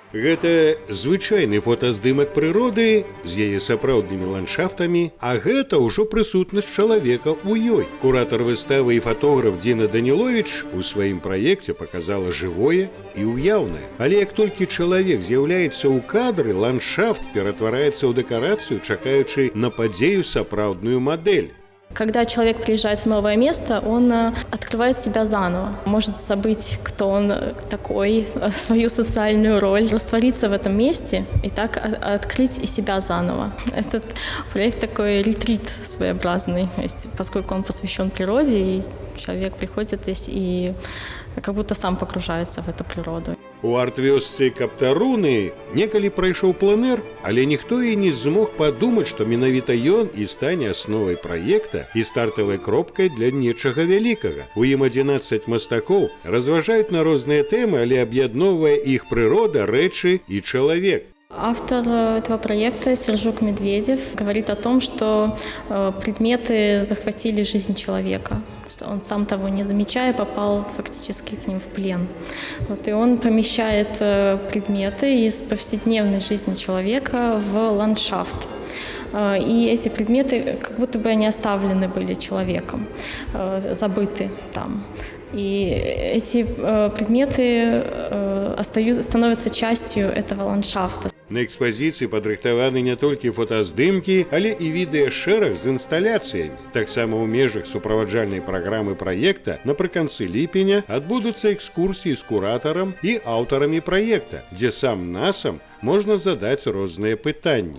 Гэта звычайны фотаздымак прыроды з яе сапраўднымі ландшафтамі, а гэта ўжо прысутнасць чалавека ў ёй. Куратар выставы і фатограф Дзіна Даніловіч у сваім праекце паказала жывое і ўяўнае. Але як толькі чалавек з'яўляецца ў кадры, ландшафт ператвараецца ў дэкарацыю, чакаючы на падзею сапраўдную мадэль. Когда человек приезжает в новое место, он открывает себя заново. Может забыть, кто он такой, свою социальную роль, раствориться в этом месте и так открыть и себя заново. Этот проект такой ретрит своеобразный, поскольку он посвящен природе, и человек приходит здесь и как будто сам погружается в эту природу. У арт-вёсцы Каптаруны некалі прайшоў пленэр, але ніхто і не змог падумаць, што менавіта ён і стане асновай праекта і стартавай кропкай для нечага вялікага. У ім 11 мастакоў разважаюць на розныя тэмы, але аб'ядноўвае іх прырода, рэчы і чалавек. Автор этого проекта Сержук Медведев говорит о том, что предметы захватили жизнь человека, что он сам того не замечая попал фактически к ним в плен. И он помещает предметы из повседневной жизни человека в ландшафт. И эти предметы как будто бы они оставлены были человеком, забыты там. И эти предметы становятся частью этого ландшафта. На экспазіцыі падрыхтаваны не толькі фотаздымкі, але і відэашэраг з інсталяцыямі. Таксама ў межах суправаджальнай праграмы праекта напрыканцы ліпеня адбудуцца экскурсіі з куратарам і аўтарамі праекта, дзе сам-насам можна задаць розныя пытанні.